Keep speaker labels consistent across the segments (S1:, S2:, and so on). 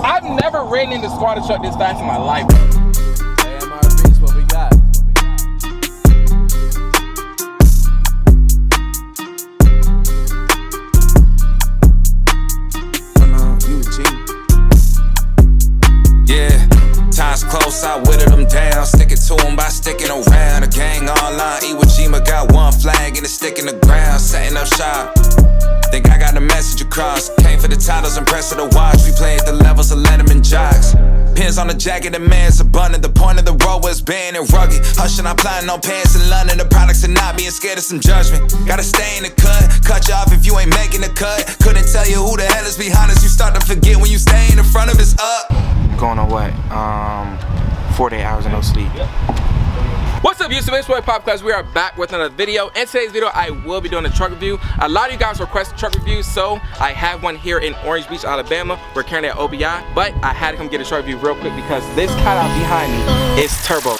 S1: I've never ridden in the squatter truck this fast in my life.
S2: AMRB's what we got.
S3: Yeah, time's close, I whittled them down. Sticking to them by sticking around. The gang online, Iwo Jima got one flag and it's sticking the ground. Setting up shop. Think I got a message across. Came for the titles and press of the watch. We play at the levels of Letterman jocks. Pins on the jacket, the man's abundant. The point of the road was banned and rugged. Hushing, I'm plotting on pants in London. The products are not being scared of some judgment. Gotta stay in the cut. Cut you off if you ain't making the cut. Couldn't tell you who the hell is behind us. You start to forget when you stay in the front of us up.
S1: Going on what? 48 hours of no sleep. What's up, YouTube? It's Roy Pop Class. We are back with another video. In today's video, I will be doing a truck review. A lot of you guys requested truck reviews, so I have one here in Orange Beach, Alabama. We're currently at OBI, but I had to come get a truck review real quick because this cat out behind me is turbo.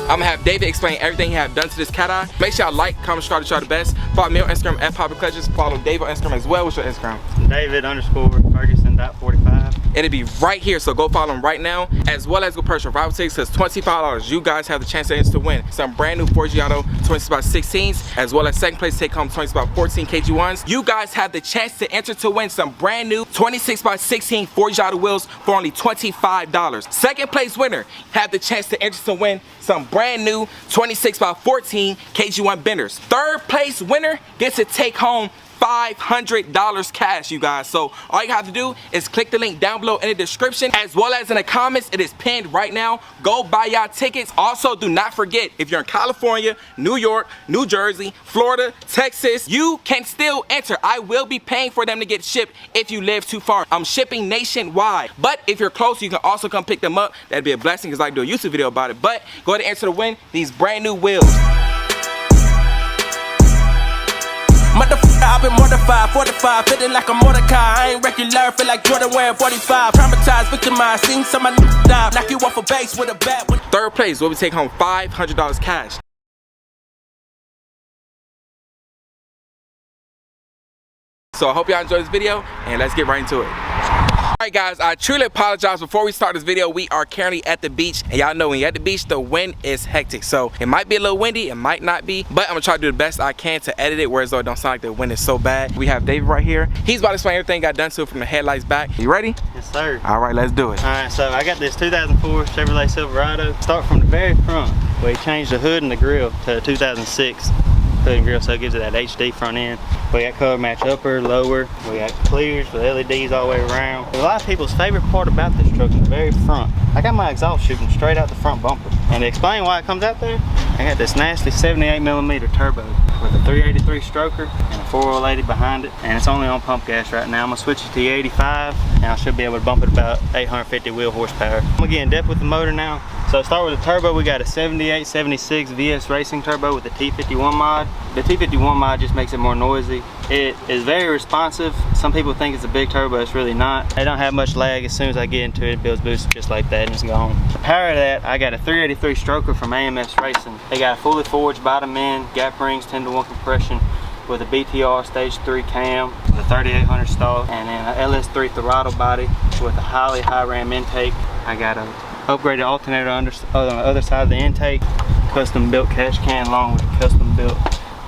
S1: I'm gonna have David explain everything he have done to this cat eye. Make sure y'all like, comment, subscribe to show the best. Follow me on Instagram at Papa Clutches. Follow David on Instagram as well. What's your Instagram?
S4: David_Ferguson.45.
S1: It'll be right here, so go follow him right now, as well as go purchase your rival tickets. Because $25, you guys have the chance to win some brand new Forgiato 20/16s, as well as second place take home 20/14 KG1s. You guys have the chance to enter to win some brand new 26/16 Forgiato wheels for only $25. Second place winner have the chance to enter to win some brand new 26/14 KG1 benders. Third place winner gets to take home $500 cash, you guys. So all you have to do is click the link down below in the description, as well as in the comments. It is pinned right now. Go buy y'all tickets. Also, do not forget, if you're in California, New York, New Jersey, Florida, Texas, you can still enter. I will be paying for them to get shipped if you live too far. I'm shipping nationwide, but if you're close, you can also come pick them up. That'd be a blessing because I can do a YouTube video about it. But go ahead and enter to win these brand new wheels.
S5: Motherfucker, I've been mortified, 45, feeling like a Mordecai. I ain't regular, feel like Jordan wearing 45. Traumatized, victimized, seen some of my die. Knock you off a base with a bat.
S1: Third place will be take home $500 cash. So I hope y'all enjoyed this video, and let's get right into it. Alright guys, I truly apologize. Before we start this video, we are currently at the beach, and y'all know when you're at the beach, the wind is hectic. So it might be a little windy, it might not be, but I'm gonna try to do the best I can to edit it, whereas though it don't sound like the wind is so bad. We have David right here. He's about to explain everything got done to it from the headlights back. You ready?
S4: Yes, sir.
S1: Alright, let's do it.
S4: Alright, so I got this 2004 Chevrolet Silverado. Start from the very front, where he changed the hood and the grill to 2006 hood and grill, so it gives it that HD front end. We got color match upper, lower. We got clears with LEDs all the way around. A lot of people's favorite part about this truck is the very front. I got my exhaust shooting straight out the front bumper. And to explain why it comes out there, I got this nasty 78mm turbo with a 383 stroker and a 480 behind it. And it's only on pump gas right now. I'm gonna switch it to the 85 and I should be able to bump it about 850 wheel horsepower. I'm gonna get in depth with the motor now. So start with the turbo. We got a 78-76 VS Racing turbo with the T51 mod. The T51 mod just makes it more noisy. It is very responsive. Some people think it's a big turbo, it's really not. I don't have much lag. As soon as I get into it, it builds boost just like that and it's gone. To power that, I got a 383 stroker from AMS Racing. They got a fully forged bottom end, gap rings, 10-to-1 compression with a BTR stage 3 cam, the 3800 stall, and then an LS3 throttle body with a highly high ram intake. I got a upgraded alternator on the other side of the intake, custom built cash can along with a custom built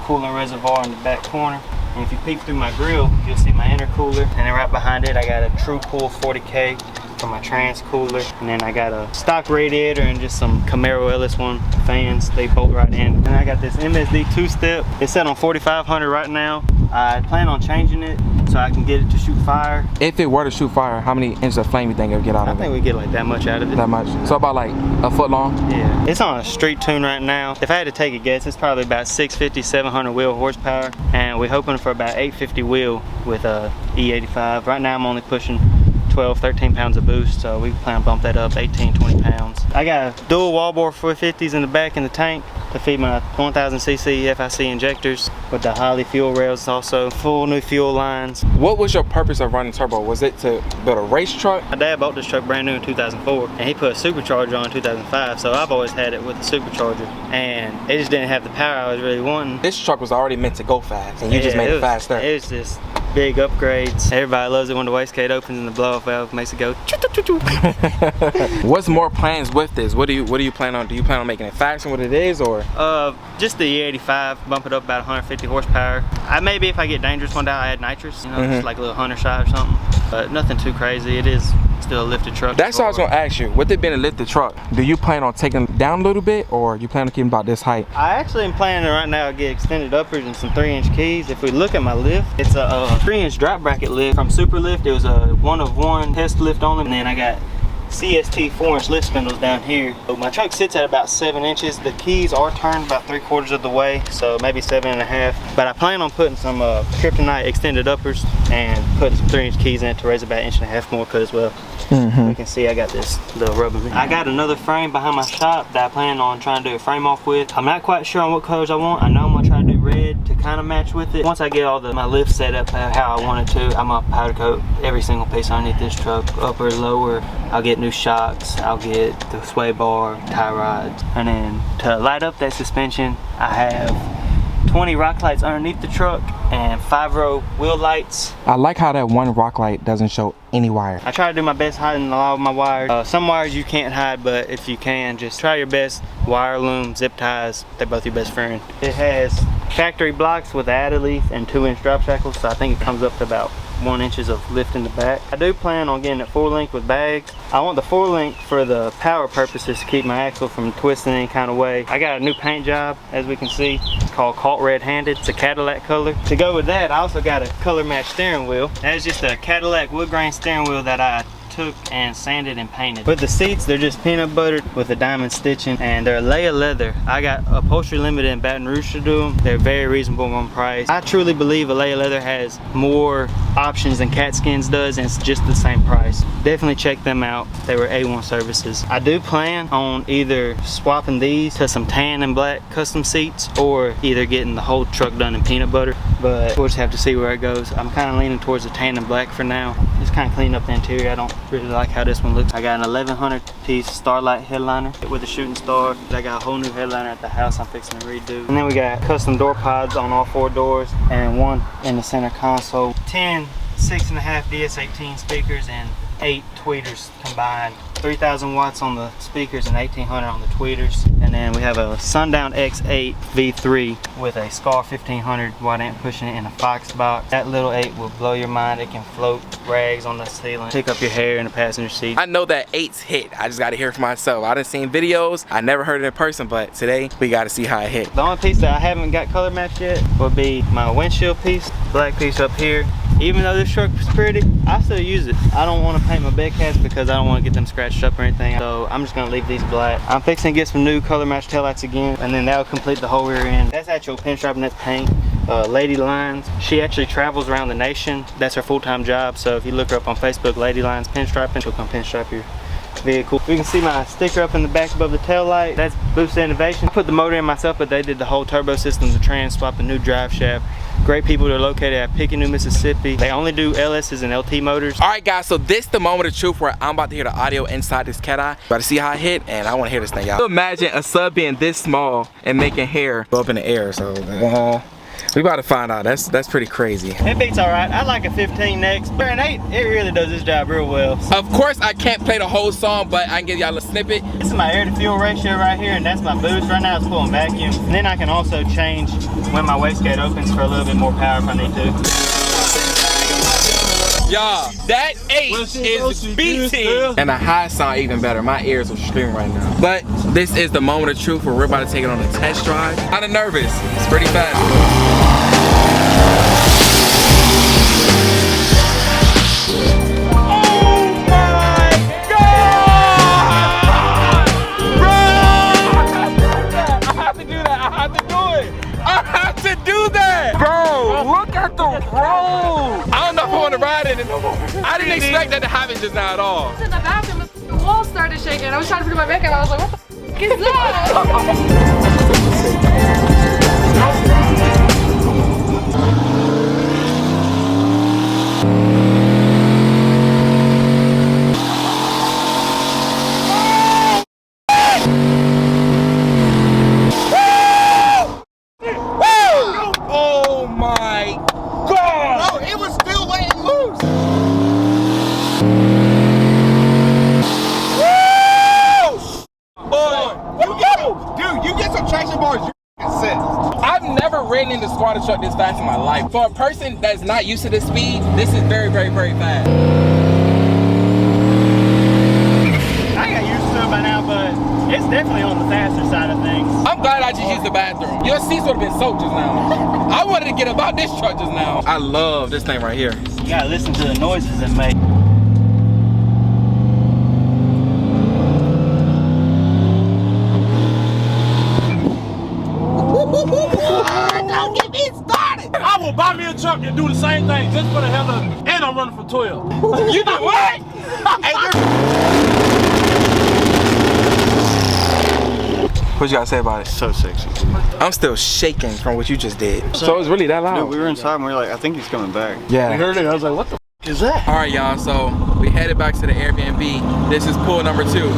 S4: cooling reservoir in the back corner. And if you peek through my grill, you'll see my intercooler, and then right behind it I got a True Cool 40K for my trans cooler, and then I got a stock radiator and just some Camaro LS1 fans. They bolt right in. And I got this MSD 2-step. It's set on 4500 right now. I plan on changing it so I can get it to shoot fire.
S1: If it were to shoot fire, how many inches of flame you think it would get out of it?
S4: I think we get like that much out of it.
S1: That much? So about like a foot long?
S4: Yeah. It's on a street tune right now. If I had to take a guess, it's probably about 650, 700 wheel horsepower. And we're hoping for about 850 wheel with a E85. Right now I'm only pushing 12, 13 pounds of boost, so we plan to bump that up 18, 20 pounds. I got dual wallbore 450s in the back in the tank to feed my 1000cc FIC injectors with the Holley fuel rails, also full new fuel lines.
S1: What was your purpose of running turbo? Was it to build a race truck?
S4: My dad bought this truck brand new in 2004, and he put a supercharger on in 2005, so I've always had it with the supercharger, and it just didn't have the power I was really wanting.
S1: This truck was already meant to go fast, and you just made it faster.
S4: It was just big upgrades. Everybody loves it when the wastegate opens and the blow-off valve makes it go choo-choo-choo-choo.
S1: What's more plans with this? What do you plan on? Do you plan on making it faster than what it is, or?
S4: Just the E85, bump it up about 150 horsepower. Maybe if I get dangerous one day, I add nitrous, you know, just like a little hunter shot or something. But nothing too crazy. It is still a lifted truck.
S1: That's what I was gonna ask you. With it being a lifted truck, do you plan on taking it down a little bit, or you plan on keeping about this height?
S4: I actually am planning right now to get extended uppers and some 3-inch keys. If we look at my lift, it's a 3-inch drop bracket lift from Super Lift. It was a 1-of-1 test lift only, and then I got CST 4-inch lift spindles down here. So my truck sits at about 7 inches. The keys are turned about 3/4 of the way, so maybe 7.5. But I plan on putting some Kryptonite extended uppers and putting some 3-inch keys in it to raise about 1.5 inches more cut as well. You can see I got this little rubber. I got another frame behind my shop that I plan on trying to do a frame off with. I'm not quite sure on what colors I want. I know I'm gonna try to do red to kind of match with it. Once I get all my lift set up how I want it to, I'm gonna powder coat every single piece underneath this truck, upper, lower. I'll get new shocks, I'll get the sway bar, tie rods, and then to light up that suspension, I have 20 rock lights underneath the truck and 5-row wheel lights.
S1: I like how that one rock light doesn't show any wire.
S4: I try to do my best hiding a lot of my wires. Some wires you can't hide, but if you can, just try your best. Wire loom, zip ties, they're both your best friend. It has factory blocks with added leaf and 2-inch drop shackles, so I think it comes up to about 1 inch of lift in the back. I do plan on getting it 4-link with bags. I want the 4-link for the power purposes to keep my axle from twisting any kind of way. I got a new paint job, as we can see. It's called Calt Red Handed. It's a Cadillac color. To go with that, I also got a color match steering wheel. That's just a Cadillac wood grain steering wheel that I took and sanded and painted. With the seats, they're just peanut buttered with a diamond stitching, and they're Leia leather. I got Upholstery Limited in Baton Rouge to do them. They're very reasonable on price. I truly believe Leia leather has more options than Cat Skins does, and it's just the same price. Definitely check them out. They were A1 services. I do plan on either swapping these to some tan and black custom seats, or either getting the whole truck done in peanut butter, but we'll just have to see where it goes. I'm kind of leaning towards the tan and black for now. Just kind of clean up the interior. I don't really like how this one looks. I got an 1100 piece Starlight headliner with a shooting star. I got a whole new headliner at the house I'm fixing to redo. And then we got custom door pods on all 4 doors and one in the center console. 10 6.5 DS18 speakers and 8 tweeters combined. 3,000 watts on the speakers and 1,800 on the tweeters. And then we have a Sundown X8 V3 with a Scar 1500 watt amp pushing it in a Fox box. That little 8 will blow your mind. It can float rags on the ceiling, pick up your hair in the passenger seat.
S1: I know that 8's hit. I just got to hear it for myself. I done seen videos. I never heard it in person, but today we got to see how it hit.
S4: The only piece that I haven't got color matched yet would be my windshield piece, black piece up here. Even though this truck is pretty, I still use it. I don't want to paint my bed cats because I don't want to get them scratched up or anything. So I'm just going to leave these black. I'm fixing to get some new color matched taillights again, and then that'll complete the whole rear end. That's actual pinstriping, that's paint. Lady Lines, she actually travels around the nation. That's her full-time job. So if you look her up on Facebook, Lady Lines Pinstriping, she'll come pinstripe your vehicle. We can see my sticker up in the back above the tail light. That's Boost Innovation. I put the motor in myself, but they did the whole turbo system, the trans, swapped a new drive shaft. Great people. They're located at Picayune, Mississippi. They only do LS's and LT motors.
S1: All right, guys, so this the moment of truth where I'm about to hear the audio inside this cat eye. About to see how it hit, and I want to hear this thing, y'all. Imagine a sub being this small and making hair go up in the air. So we about to find out. That's pretty crazy.
S4: It beats all right. I like a 15 next. But an 8, it really does this job real well.
S1: Of course, I can't play the whole song, but I can give y'all a snippet.
S4: This is my air to fuel ratio right here, and that's my boost. Right now it's pulling vacuum. And then I can also change when my wastegate opens for a little bit more power if I need to.
S1: Y'all, that 8 is beating. And the high sound even better. My ears are screaming right now. But this is the moment of truth where we're about to take it on a test drive. Kinda nervous. It's pretty fast. Bro, look at off the road. I don't know if I want to ride in it no more. I didn't expect that to happen just now at all.
S6: I was in the bathroom, the wall started shaking. I was trying to put my back out. I was like, what the f is that?
S1: Oh my God!
S7: Bro, it was still letting loose. Dude, you get some traction bars, you're set.
S1: I've never ridden in the squatter truck this fast in my life. For a person that's not used to this speed, this is very, very, very fast.
S4: I got used to it by now, but it's definitely on the faster side of things.
S1: I'm glad I just used the bathroom. Your seats would have been soaked just now. I wanted to get about this truck just now. I love this thing right here.
S4: You gotta listen to the noises it makes.
S7: Don't get me started.
S5: I will buy me a truck and do the same thing just for the hell of it. And I'm running for 12.
S1: You do what? What you gotta say about it?
S4: So sexy.
S1: I'm still shaking from what you just did. So it's really that loud?
S4: Dude, we were inside and we were like, I think he's coming back.
S1: Yeah.
S5: I heard it. I was like, what the f is that?
S1: All right, y'all. So we headed back to the Airbnb. This is pool number 2.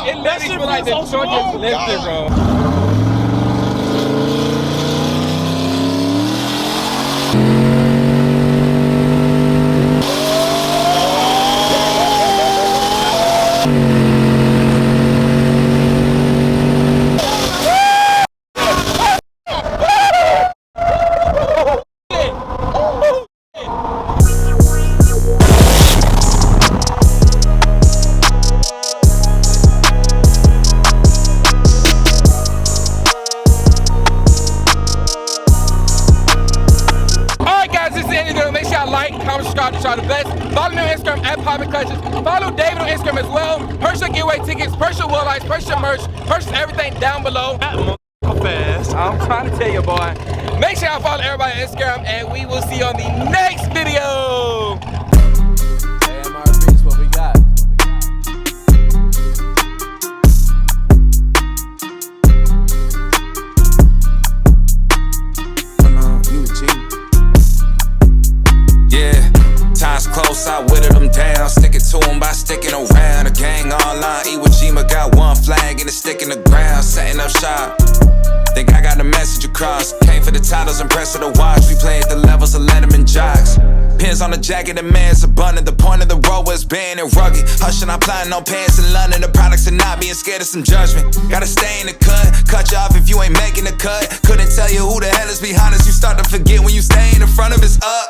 S1: It literally feel like the truck is lifted, bro. Comment, subscribe to try the best. Follow me on Instagram at Poppin' Clutches. Follow David on Instagram as well. Purchase your giveaway tickets, purchase your wall lights, purchase your merch, purchase everything down below.
S5: Fast.
S1: I'm trying to tell you, boy. Make sure y'all follow everybody on Instagram, and we will see you on the next video.
S2: AMR Beats, what we got?
S3: Times close, I whittled them down. Stick it to them by sticking around. The gang online, Iwo Jima got one flag and it's sticking the ground. Setting up shop. Think I got the message across. Came for the titles and press of the watch. We played the levels of Letterman jocks. Pins on the jacket, the man's abundant. The point of the road was banned and rugged. Hushing, I'm plotting no pants in London. The products are not being scared of some judgment. Gotta stay in the cut. Cut you off if you ain't making the cut. Couldn't tell you who the hell is behind us. You start to forget when you stay in the front of it's up.